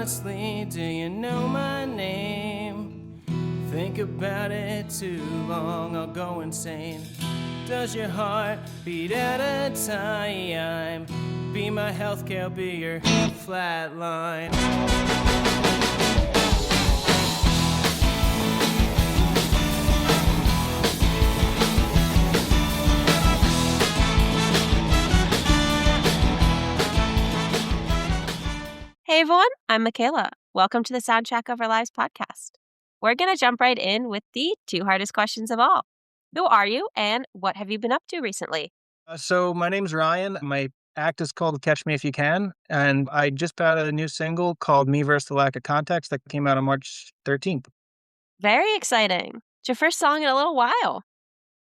honestly, do you know my name? Think about it too long, I'll go insane. Does your heart beat at a time? Be my healthcare, I'll be your flatline. Hey everyone, I'm Mackayla. Welcome to the Soundtrack of Our Lives podcast. We're going to jump right in with the two hardest questions of all. Who are you and what have you been up to recently? So my name's Ryan. My act is called Catch Me If You Can, and I just put out a new single called Me Versus the Lack of Context that came out on March 13th. Very exciting. It's your first song in a little while.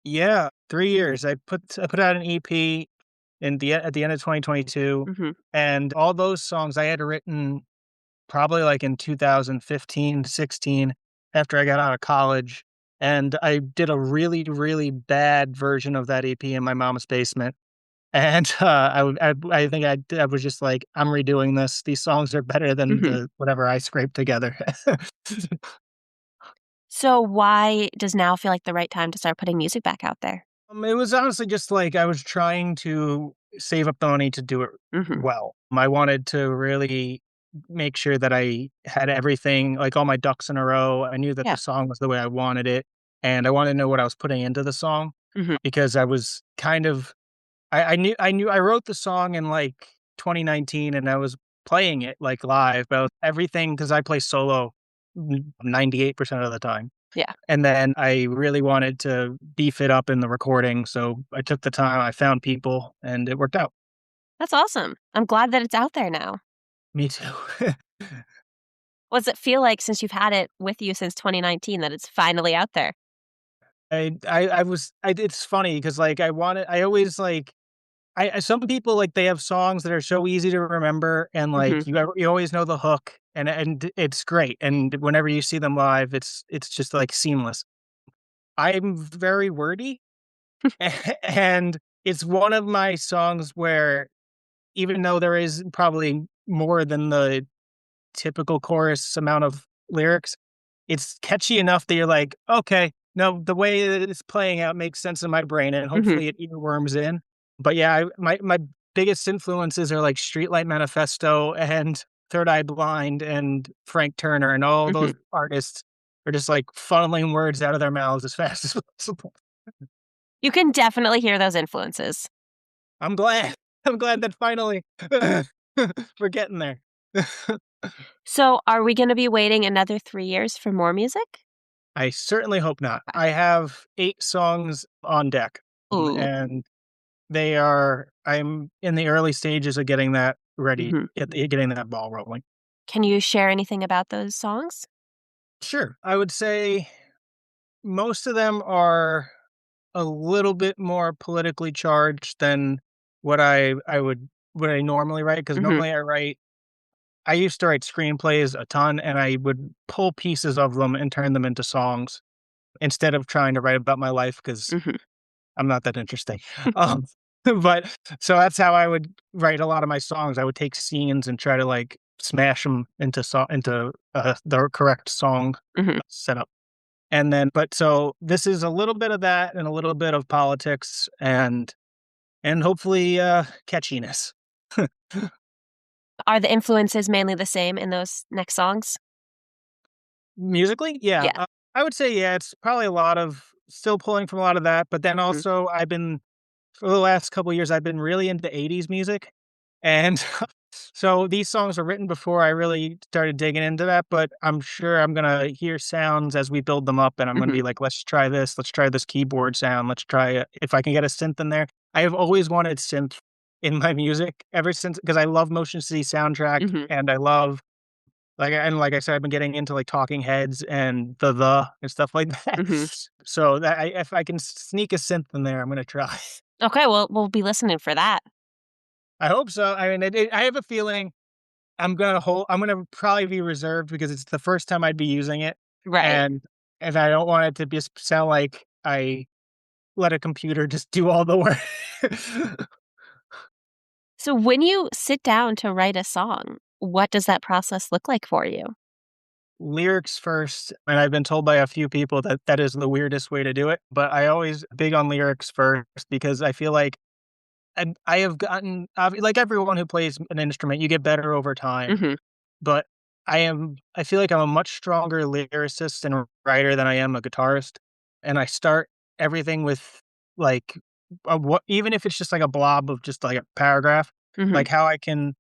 Yeah, 3 years. I put out an EP at the end of 2022, and all those songs I had written probably like in 2015, 16, after I got out of college, and I did a really, really bad version of that EP in my mom's basement. And, I think I was just like, "I'm redoing this. These songs are better than the whatever I scraped together." So why does now feel like the right time to start putting music back out there? It was honestly just like I was trying to save up the money to do it well. I wanted to really make sure that I had everything, like all my ducks in a row. I knew that Yeah. the song was the way I wanted it, and I wanted to know what I was putting into the song because I was kind of I knew I wrote the song in like 2019 and I was playing it like live, but everything because I play solo 98% of the time. Yeah. And then I really wanted to beef it up in the recording, so I took the time, I found people, and it worked out. That's awesome. I'm glad that it's out there now. Me too. What does it feel like since you've had it with you since 2019 that it's finally out there? It's funny because like I always like some people like they have songs that are so easy to remember and like you always know the hook and it's great and whenever you see them live it's just like seamless. I'm very wordy and it's one of my songs where even though there is probably more than the typical chorus amount of lyrics, it's catchy enough that you're like, okay, no, the way that it's playing out makes sense in my brain, and hopefully it earworms in. But yeah, my biggest influences are like Streetlight Manifesto and Third Eye Blind and Frank Turner, and all those artists are just like funneling words out of their mouths as fast as possible. You can definitely hear those influences. I'm glad. I'm glad that finally we're getting there. So are we going to be waiting another 3 years for more music? I certainly hope not. I have 8 songs on deck, Ooh. and I'm in the early stages of getting that ready, getting that ball rolling. Can you share anything about those songs? Sure. I would say most of them are a little bit more politically charged than what I normally write, because normally I used to write screenplays a ton, and I would pull pieces of them and turn them into songs instead of trying to write about my life because I'm not that interesting. Um, but so that's how I would write a lot of my songs. I would take scenes and try to like smash them into the correct song setup. And then, but so this is a little bit of that and a little bit of politics and hopefully catchiness. Are the influences mainly the same in those next songs? Musically, yeah. Yeah. I would say, yeah, it's probably a lot of still pulling from a lot of that. But then also, for the last couple of years, I've been really into 80s music. And so these songs were written before I really started digging into that. But I'm sure I'm going to hear sounds as we build them up. And I'm going to be like, let's try this. Let's try this keyboard sound. Let's try it. If I can get a synth in there. I have always wanted synth in my music ever since, because I love Motion City soundtrack and I love like I said, I've been getting into like Talking Heads and the and stuff like that. So that if I can sneak a synth in there, I'm gonna try. Okay, well, we'll be listening for that. I hope so. I mean, I have a feeling I'm gonna probably be reserved because it's the first time I'd be using it, Right. and I don't want it to just sound like I let a computer just do all the work. So when you sit down to write a song, what does that process look like for you? Lyrics first, and I've been told by a few people that that is the weirdest way to do it, but I always big on lyrics first because I feel like and I have gotten like everyone who plays an instrument, you get better over time, Mhm. but I feel like I'm a much stronger lyricist and writer than I am a guitarist, and I start everything with, like, what even if it's just, like, a blob of just, like, a paragraph, Mhm. like, how I can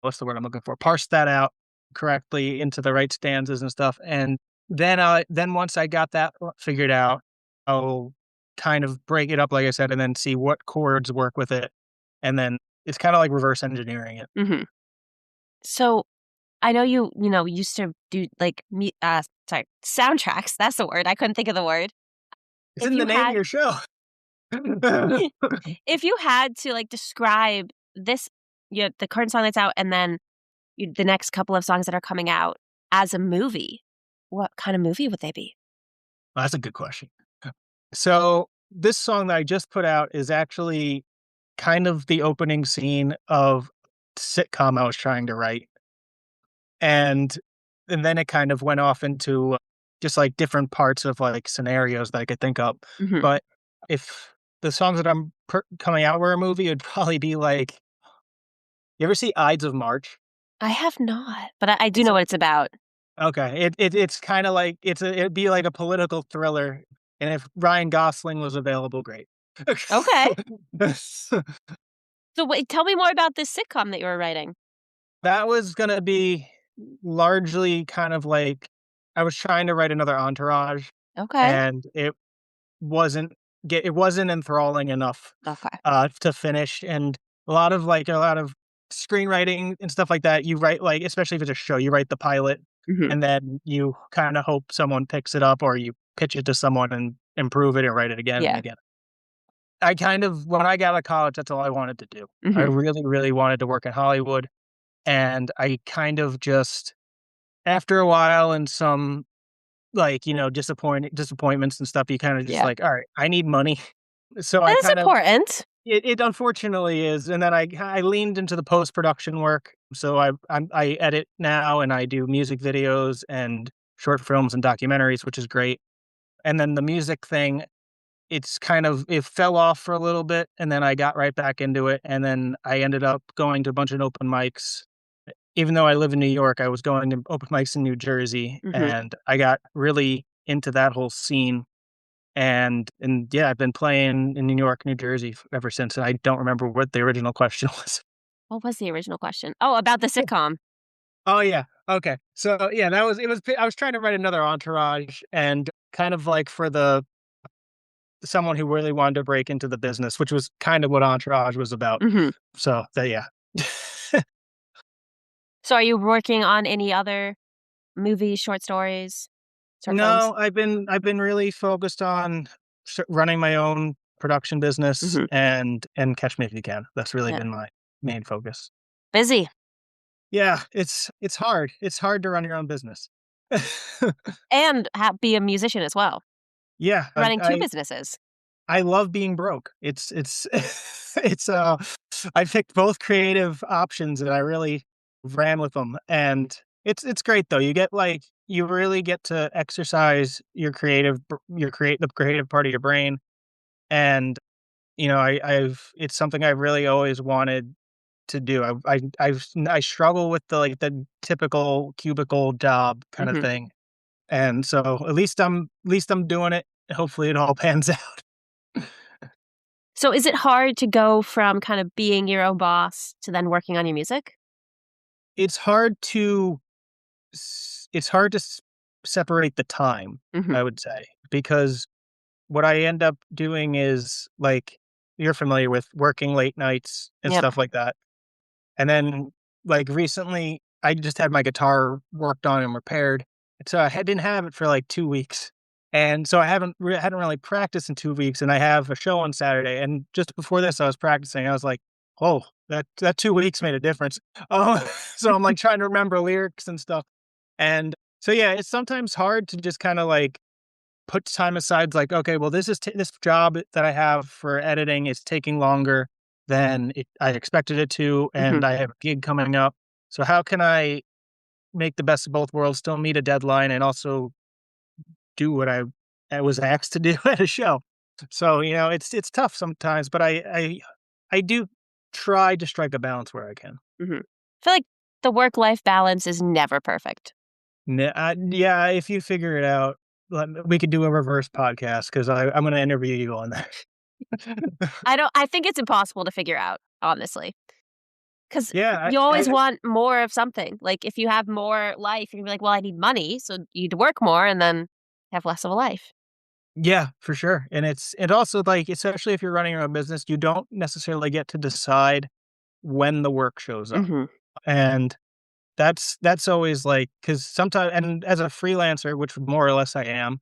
what's the word I'm looking for? Parse that out correctly into the right stanzas and stuff, and then once I got that figured out, I'll kind of break it up, like I said, and then see what chords work with it, and then it's kinda like reverse engineering it. Mhm. So, I know you used to do, like, sorry, soundtracks, that's the word, I couldn't think of the word. It's If in the you name of had your show. if you had to, like, describe this the current song that's out and then the next couple of songs that are coming out as a movie, what kind of movie would they be? That's a good question. So, this song that I just put out is actually kind of the opening scene of sitcom I was trying to write, and then it kind of went off into just, like, different parts of, like, scenarios that I could think of, Mhm. but if the songs that I'm coming out were a movie, it'd probably be like you ever see Ides of March? I have not, but I do It's know what it's about. okay, it's kinda like it'd be like a political thriller, and if Ryan Gosling was available, great. Okay. So So wait, tell me more about this sitcom that you were writing. that was gonna be largely kind of like I was trying to write another Entourage, Okay. and wasn't it wasn't enthralling enough, Okay. to finish, and a lot of screenwriting and stuff like that, you write, like especially if it's a show, you write the pilot, Mhm. and then you kinda hope someone picks it up or you pitch it to someone and improve it and write it again and Yeah. again. I kind of when I got out of college, that's all I wanted to do. I Mhm. really, really wanted to work in Hollywood, and I kind of just after a while and some, like, disappointments and stuff, you kinda just Yeah. like, "Alright, I need money." So I That is kind of important. it unfortunately is, and then I leaned into the post-production work, so I edit now and I do music videos and short films and documentaries, which is great, and then the music thing, it's kind of it fell off for a little bit, and then I got right back into it, and then I ended up going to a bunch of open mics. Even though I live in New York, I was going to open mics in New Jersey, Mhm. and I got really into that whole scene, and yeah, I've been playing in New York, New Jersey ever since, and I don't remember what the original question was. What was the original question? Oh, about the sitcom. Oh, yeah, okay. So, yeah, that was it was I was trying to write another Entourage and kind of like for the someone who really wanted to break into the business, which was kind of what Entourage was about. Mhm. So, yeah. So are you working on any other movies, short stories, short films? No, I've been really focused on running my own production business Mhm. and Catch Me If You Can. That's really Yeah. been my main focus. Busy. Yeah, it's hard. It's hard to run your own business. And be a musician as well. Yeah, Running 2 businesses. I love being broke. It's it's, I picked both creative options and I really ran with them, and it's great though. You get, like you really get to exercise the creative part of your brain, and, I've it's something I've really always wanted to do. I struggle with the typical cubicle job kinda Mhm. thing, and so at least I'm doing it. Hopefully it all pans out. So is it hard to go from kind of being your own boss to then working on your music? It's hard to it's hard to separate the time, Mhm. I would say, because what I end up doing is like you're familiar with working late nights and Yep. stuff like that. And then like recently I just had my guitar worked on and repaired. So didn't have it for like 2 weeks. And so I hadn't really practiced in 2 weeks, and I have a show on Saturday. And just before this, I was practicing. I was like, "Oh, that 2 weeks made a difference." Oh, so I'm like trying to remember lyrics and stuff. And so, yeah, it's sometimes hard to just kinda, like, put time aside, like, "Okay, well, this job that I have for editing is taking longer than I expected it to, Mhm. and I have a gig coming up. So how can I make the best of both worlds, still meet a deadline, and also do what I was asked to do at a show? So, it's tough sometimes, but I do try to strike a balance where I can. Mhm. I feel like the work-life balance is never perfect. Yeah, if you figure it out, we could do a reverse podcast because I'm gonna interview you on that. I think it's impossible to figure out, honestly, because Yeah, you always I want more of something. Like, if you have more life, you're gonna be like, "Well, I need money," so you'd work more and then have less of a life. yeah, for sure, and it also, like, especially if you're running your own business, you don't necessarily get to decide when the work shows up, Mhm. and that's always, like, because sometimes, and as a freelancer, which more or less I am,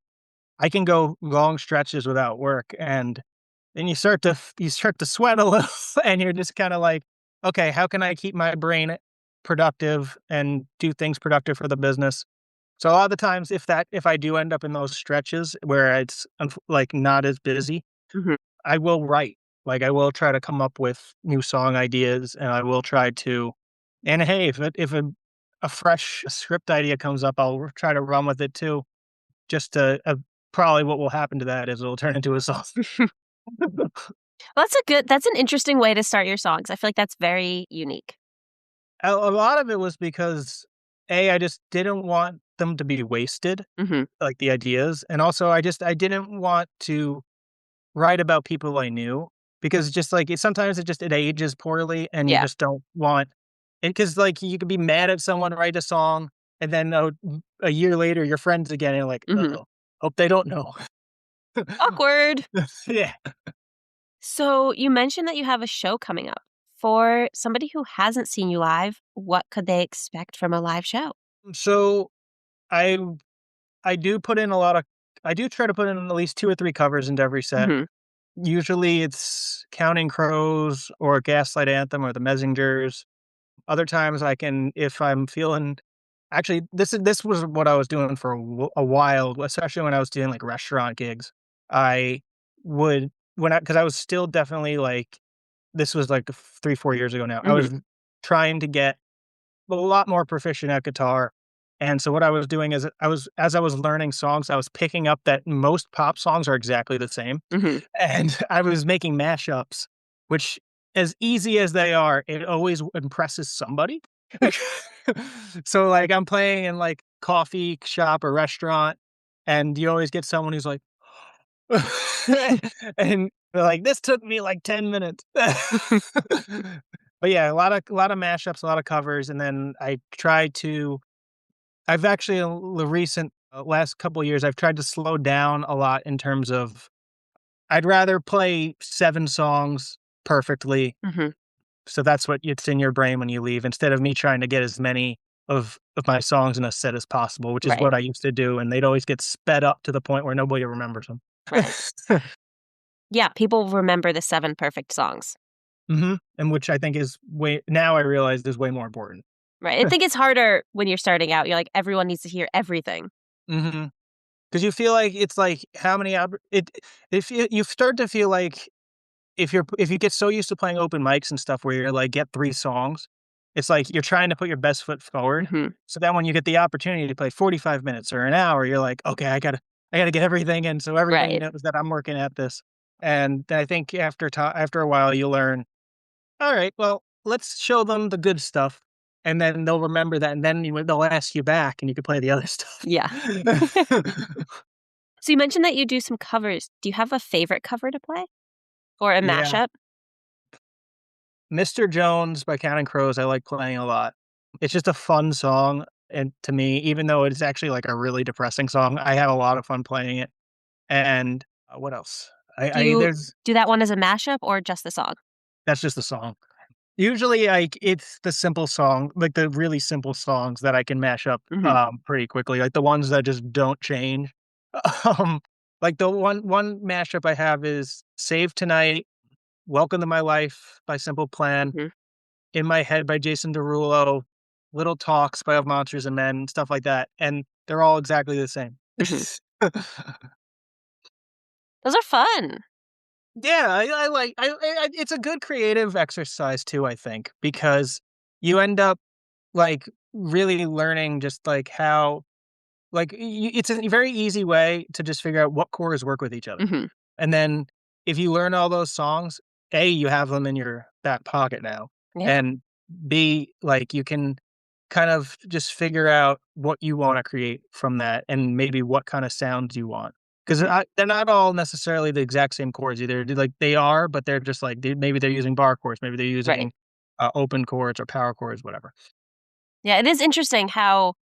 I can go long stretches without work, and then you start to sweat a little, and you're just kinda like, "Okay, how can I keep my brain productive and do things productive for the business?" So a lot of the times, if I do end up in those stretches where it's like not as busy, Mhm. I will write. Like I will try to come up with new song ideas, and I will try to. And hey, if a fresh script idea comes up, I'll try to run with it too. Just to probably what will happen to that is it'll turn into a song. Well, that's an interesting way to start your songs. I feel like that's very unique. A lot of it was because I just didn't want them to be wasted, Mhm. like the ideas, and also I didn't want to write about people I knew because just like sometimes it ages poorly and you Yeah. just don't want it because like you could be mad at someone, write a song, and then a year later you're friends again and you're like, Mhm. oh, hope they don't know. Awkward. Yeah. So, you mentioned that you have a show coming up. For somebody who hasn't seen you live, what could they expect from a live show? So I I do put in a lot of I do try to put in at least two or three covers into every set. Mhm. Usually it's Counting Crows or Gaslight Anthem or the Messengers. Other times I can, if I'm feeling, actually, this was what I was doing for a while, especially when I was doing like restaurant gigs. I would because I was still definitely like, this was like 3 4 years ago now. I Mhm. was trying to get a lot more proficient at guitar. And so what I was doing is as I was learning songs, I was picking up that most pop songs are exactly the same. Mhm. And I was making mashups, which, as easy as they are, it always impresses somebody. So like I'm playing in like coffee shop or restaurant, and you always get someone who's like, and they're like, this took me like 10 minutes. But yeah, a lot of mashups, a lot of covers, and then I've actually the recent last couple of years, I've tried to slow down a lot in terms of I'd rather play 7 songs perfectly, Mhm. so that's what it's in your brain when you leave, instead of me trying to get as many of my songs in a set as possible, which is Right. what I used to do, and they'd always get sped up to the point where nobody remembers them. Right. Yeah, people remember the 7 perfect songs. Mhm, and which I think is way now I realize is way more important. Right. I think it's harder when you're starting out. You're like, everyone needs to hear everything. Mhm. 'Cause you feel like it's like how many if you start to feel like if you get so used to playing open mics and stuff where you're like, get 3 songs, it's like you're trying to put your best foot forward. Mhm. So then when you get the opportunity to play 45 minutes or an hour, you're like, "Okay, I gotta get everything in so everybody Right. knows that I'm working at this." And I think after a while, you learn, "Alright, well, let's show them the good stuff," and then they'll remember that, and then they'll ask you back, and you can play the other stuff. Yeah. So you mentioned that you do some covers. Do you have a favorite cover to play or a Yeah. mashup? Mr. Jones by Counting Crows, I like playing a lot. It's just a fun song, and to me, even though it's actually, like, a really depressing song, I have a lot of fun playing it, and, what else? Do I you there's do that one as a mashup or just the song? That's just the song. Usually, like, it's the simple song, like, the really simple songs that I can mash up, Mhm. pretty quickly, like, the ones that just don't change. Um, like, the one mashup I have is "Save Tonight," "Welcome to My Life" by Simple Plan, Mhm. "In My Head" by Jason Derulo, "Little Talks" by Of Monsters and Men, stuff like that, and they're all exactly the same. Mhm. Those are fun. Yeah, I like it's a good creative exercise too, I think, because you end up, like, really learning just, like, how like, it's a very easy way to just figure out what chords work with each other. Mhm. And then if you learn all those songs, A, you have them in your back pocket now, Yeah. and B, like, you can kind of just figure out what you wanna create from that and maybe what kinda sounds you want. 'Cause Mhm. they're not all necessarily the exact same chords either. Like, they are, but they're just like maybe they're using bar chords, maybe they're Right. using, open chords or power chords, whatever. Yeah, it is interesting how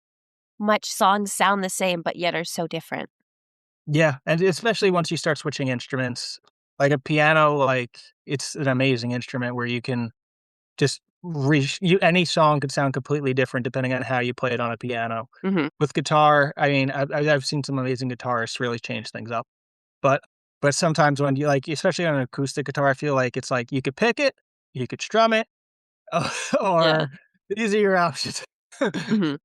much songs sound the same, but yet are so different. Yeah, and especially once you start switching instruments. Like a piano, like, it's an amazing instrument where you can just any song could sound completely different depending on how you play it on a piano. Mhm. With guitar, I mean, I've seen some amazing guitarists really change things up, but sometimes when you like especially on an acoustic guitar, I feel like it's like you could pick it, you could strum it, Yeah. or these are your options. Mhm.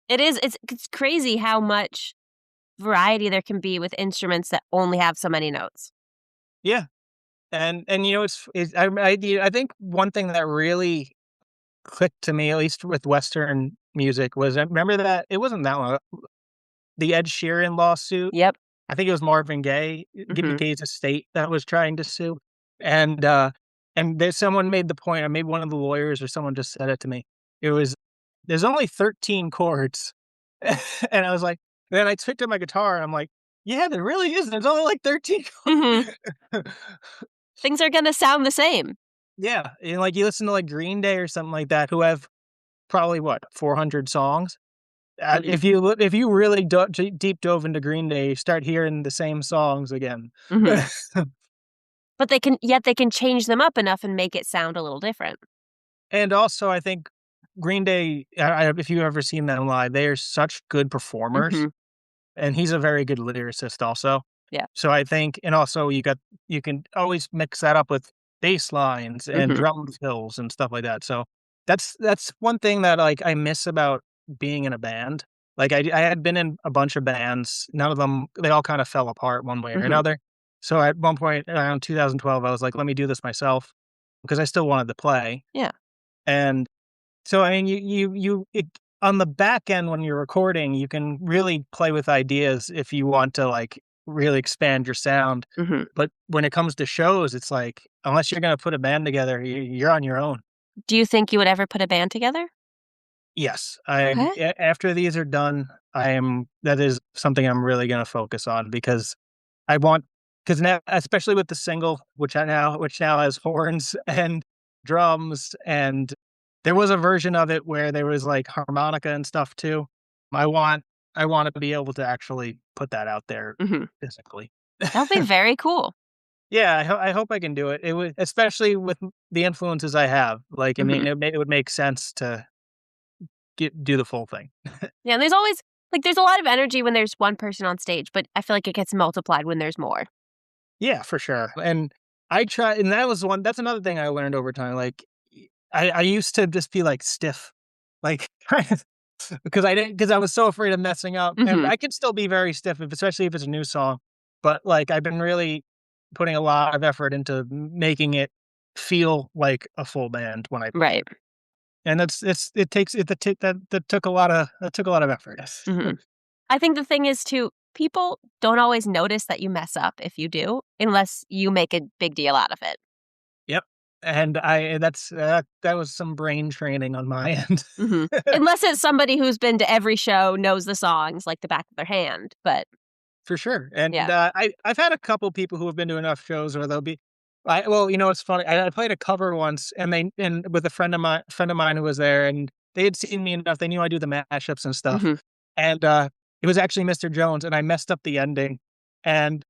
It's crazy how much variety there can be with instruments that only have so many notes. Yeah, and, you know, I think one thing that really clicked to me, at least with Western music, was I remember that it wasn't that long the Ed Sheeran lawsuit. Yep. I think it was Marvin Gaye, Mhm. Gay's estate that was trying to sue, and, uh, and there's someone made the point, or maybe one of the lawyers or someone just said it to me. It was, "There's only 13 chords." And I was like then I picked up my guitar, and I'm like, "Yeah, there really is, there's only, like, 13 Mhm. chords." Things are gonna sound the same. Yeah, and, like, you listen to, like, Green Day or something like that, who have probably, what, 400 songs? Mhm. If you really deep dove into Green Day, you start hearing the same songs again. Mhm. But they can change them up enough and make it sound a little different. And also, I think Green Day, if you've ever seen them live, they are such good performers, Mhm. and he's a very good lyricist also. Yeah. So I think and also you can always mix that up with bass lines and Mhm. drum fills and stuff like that. So that's one thing that, like, I miss about being in a band. Like, I had been in a bunch of bands, none of them they all kinda fell apart one way or Mhm. another. So at one point around 2012, I was like, "Let me do this myself," because I still wanted to play. Yeah. And so, I mean, on the back end when you're recording, you can really play with ideas if you want to, like, really expand your sound. Mhm. But when it comes to shows, it's like, unless you're gonna put a band together, you're on your own. Do you think you would ever put a band together? Yes, Okay. after these are done, that is something I'm really gonna focus on because I want because now especially with the single, which now has horns and drums, and there was a version of it where there was, like, harmonica and stuff too. I want I wanna be able to actually put that out there Mhm. physically. That would be very cool. Yeah, I hope I can do it. It would especially with the influences I have, like, I Mhm. mean, it would make sense to do the full thing. Yeah, and there's always there's a lot of energy when there's one person on stage, but I feel like it gets multiplied when there's more. Yeah, for sure, and that's another thing I learned over time, like, I used to just be, like, stiff, like, because I was so afraid of messing up, and Mhm. I can still be very stiff, especially if it's a new song, but, like, I've been really putting a lot of effort into making it feel like a full band when I play, Right. and it takes it that took a lot of effort. Mhm. I think the thing is too, people don't always notice that you mess up if you do, unless you make a big deal out of it. Yep, and that was some brain training on my end. Mhm. Unless it's somebody who's been to every show, knows the songs like the back of their hand, but For sure, and, yeah. I've had a couple people who have been to enough shows where they'll be well, you know, it's funny, I played a cover once, and with a friend of mine who was there, and they had seen me enough, they knew I do the mashups and stuff, Mhm. and, it was actually Mr. Jones, and I messed up the ending, and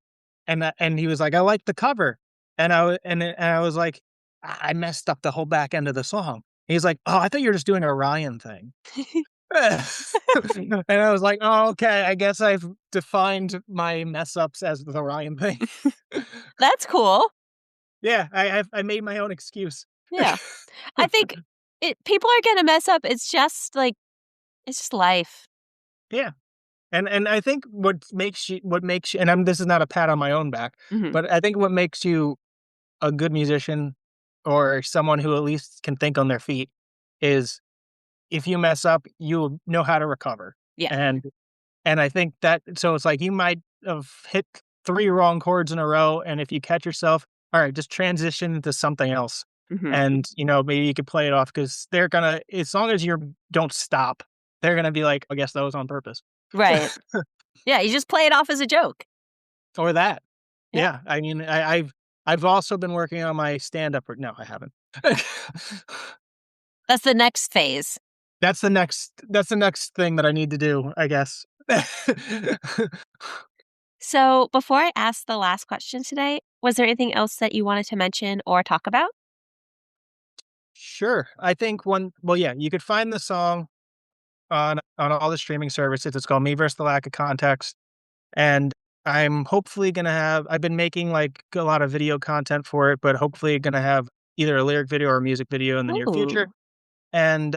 and he was like, "I like the cover," and I was like, I messed up the whole back end of the song." He's like, "Oh, I thought you were just doing a Ryan thing." And I was like, "Oh, okay, I guess I've defined my mess ups as the Ryan thing." That's cool. Yeah, I made my own excuse. Yeah. I think people are gonna mess up. It's just life. Yeah, and I think what makes you and this is not a pat on my own back, Mhm. but I think what makes you a good musician or someone who at least can think on their feet is if you mess up, you know how to recover. Yeah. And I think that so it's like you might have hit 3 wrong chords in a row, and if you catch yourself, alright, just transition into something else. Mhm. And, maybe you could play it off because 'cause they're gonna as long as you don't stop, they're gonna be like, "I guess that was on purpose." Right. Yeah, you just play it off as a joke. Or that. Yeah. Yeah, I mean, I've also been working on my stand-up no, I haven't. That's the next phase. That's the next thing that I need to do, I guess. So, before I ask the last question today, was there anything else that you wanted to mention or talk about? Sure. I think yeah, you could find the song on all the streaming services. It's called Me Versus the Lack of Context, and I'm hopefully gonna have I've been making, like, a lot of video content for it, but hopefully gonna have either a lyric video or a music video in the near future, Ooh. and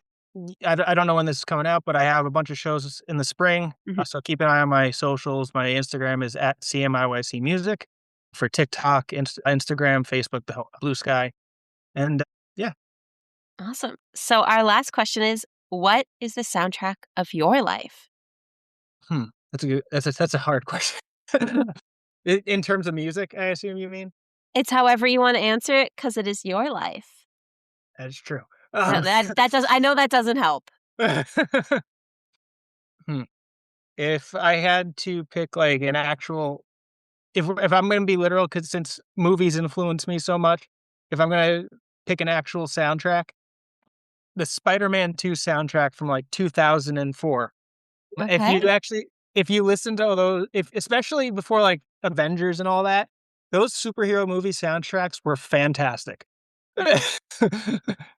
I don't know when this is coming out, but I have a bunch of shows in the spring, Mhm. so keep an eye on my socials. My Instagram is at CMIYC Music for TikTok, Instagram, Facebook, the whole Blue Sky, and yeah. Awesome. So, our last question is, what is the soundtrack of your life? Hmm, that's a hard question. In terms of music, I assume you mean? It's however you wanna answer it, because it is your life. That's true. I know that doesn't help. Hmm, if I had to pick, like, an actual if I'm gonna be literal, because since movies influence me so much, if I'm gonna pick an actual soundtrack, the Spider-Man 2 soundtrack from, like, 2004. If you Okay. actually if you listen to all those if especially before, like, Avengers and all that, those superhero movie soundtracks were fantastic.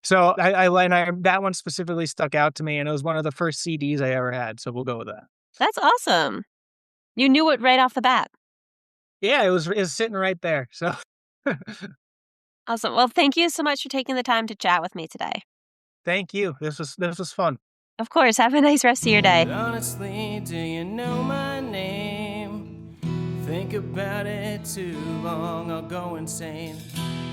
So, that one specifically stuck out to me, and it was one of the first CDs I ever had, so we'll go with that. That's awesome. You knew it right off the bat. Yeah, it was sitting right there, so Awesome. Well, thank you so much for taking the time to chat with me today. thank you. This was fun. Of course. Have a nice rest of your day. Honestly, do you know my name? Think about it too long, I'll go insane.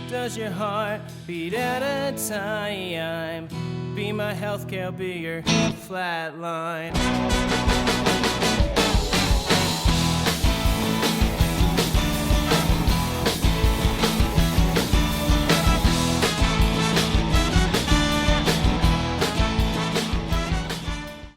Does your heart beat at a time? Be my healthcare, I'll be your flatline.